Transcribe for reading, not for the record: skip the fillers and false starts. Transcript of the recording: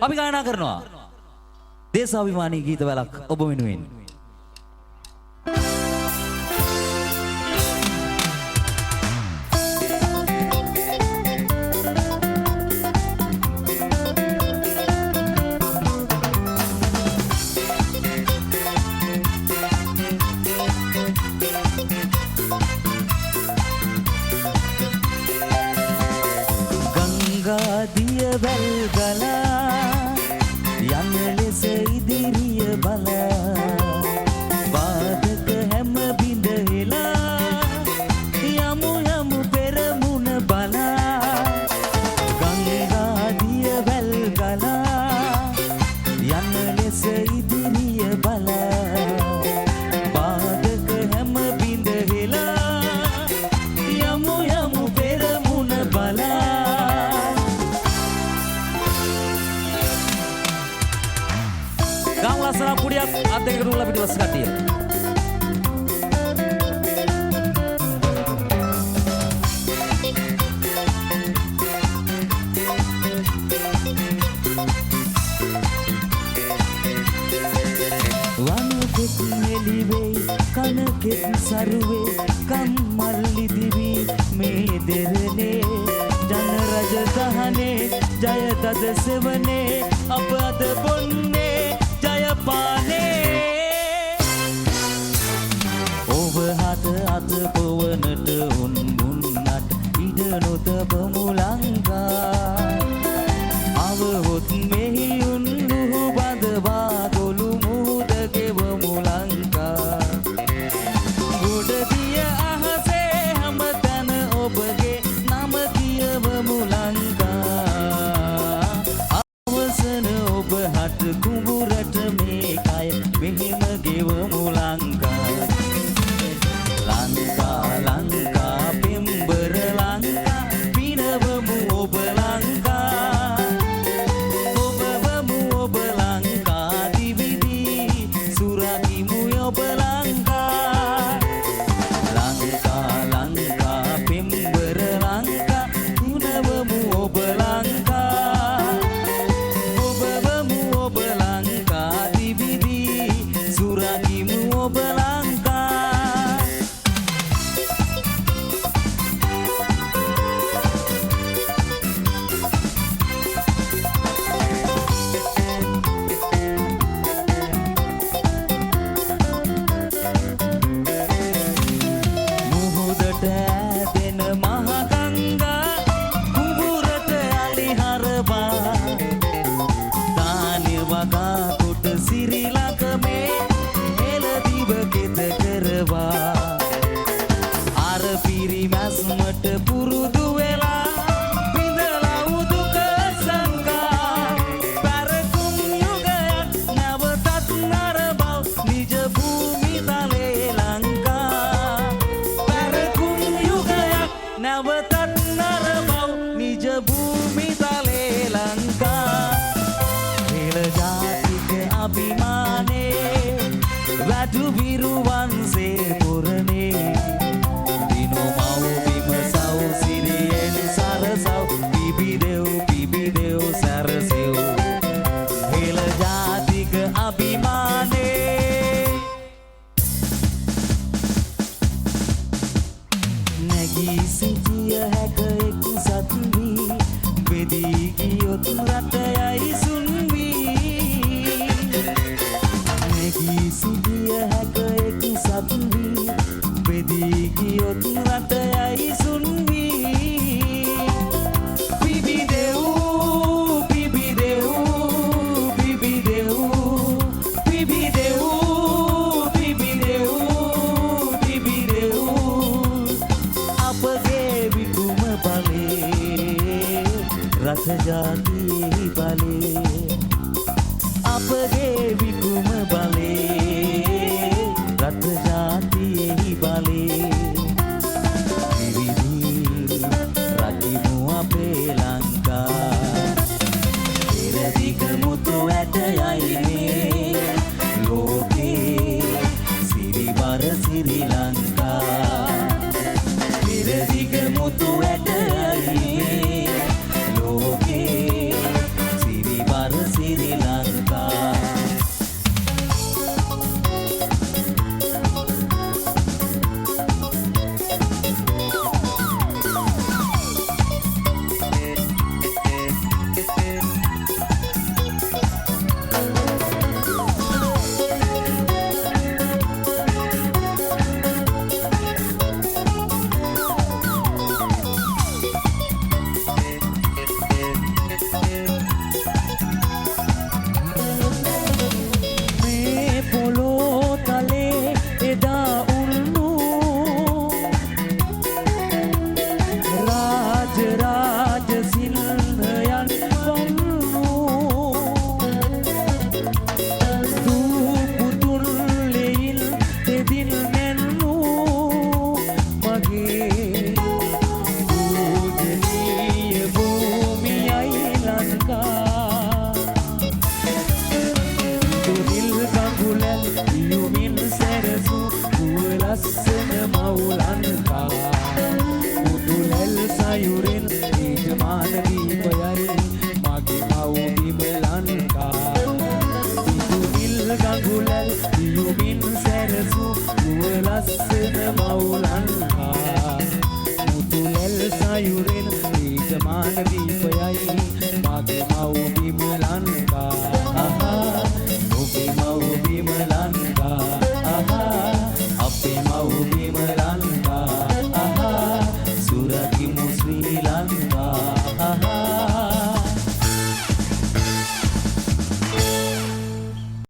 අපි ගායනා කරනවා දේශාභිමානී ගීතවලක් ඔබ වෙනුවෙන්. දිය වැල් ගලා යන ලෙස ඉදිරිය බලා වාදක හැම බිඳ හෙලා යමු යමු පෙරමුණ බලා ගංගා දිය වැල් ගලා යන ලෙස ඉදිරිය බලා වාදක හැම බිඳ හෙලා යමු යමු පෙරමුණ බලා गाँव लसना पुड़िया आते के रूला बिटी बस काटिए वानु के मेलीवे कन के सरुवे कम मल्ली दिवी में देरने जन रज दहने जय तद सेवने अपद बोन्ने पाने ඔබ හත අත පවනට උන් මුන්නට ඉඩ නොත පමුලංකා අවහොත් මෙහි උන් රුහු බඳවා ගොළු මුහුද ගෙවමු ලංකා ගොඩ දිය අහසේ හැමතැන ඔබගේ නම කියවමු ලංකා අවසන ඔබ හට කුඹුරට මෙහෙම ගෙවමු ලංකා ලංකා ලංකා පෙම්බර ලංකා පිනවමු ඔබ ලංකා ඔබවමු ඔබ ලංකා දිවිදී සුරකිමු ඔබ ලංකා ලංකා ලංකා පෙම්බර ලංකා පිනවමු ඔබ ලංකා ඔබවමු ඔබ ලංකා දිවිදී සුරකිමු ඔබ ලංකා මුහුදට ඇදෙන මහ ගංගා කුඹුරට අලි හරවා දානෙ වගා කොට සිරිලක මේ කරවා අර පිරිමැස්මට පුරුදු වෙලා විඳලා උදුක සංකා පෙරකුම් යුගයක් නැවතත් නරබව නිජ භූමි තලේ ලංකා පෙරකුම් යුගයක් නැවතත් නරබව නිජ භූමි තලේ ලංකා හෙළ ජාතික අභිමානේ වැටු විරුවන්සේ පුරනේ දිනෝ මව් බිම සව් සිරියෙන් සරසව් පිබිදෙව් සැරසෙව් හෙළ ජාතික අභිමානේ නැගී සිටිය හැක එක් සත් වී බෙදී ගියොත් රටයයි සුන් වී නැගී සිටිය හැක එක් සත් වී බෙදී ගියොත් රටයයි සුන් වී පිබිදෙව් පිබිදෙව් පිබිදෙව් පිබිදෙව් පිබිදෙව් පිබිදෙව් අපගේ විකුම බලේ රට ජාතියෙහි බලේ අපගේ විකුම බලේ රට ජාතියෙහි බලේ විවිධී රකිමු අපේ ලංකා පෙරදිග මුතු ඇටයයිනේ ලෝකේ සිරිවර සිරි ලංකා පෙරදිග මුතු ඇටයයිනේ ලෝකේ සිරිවර සිරි ලංකා you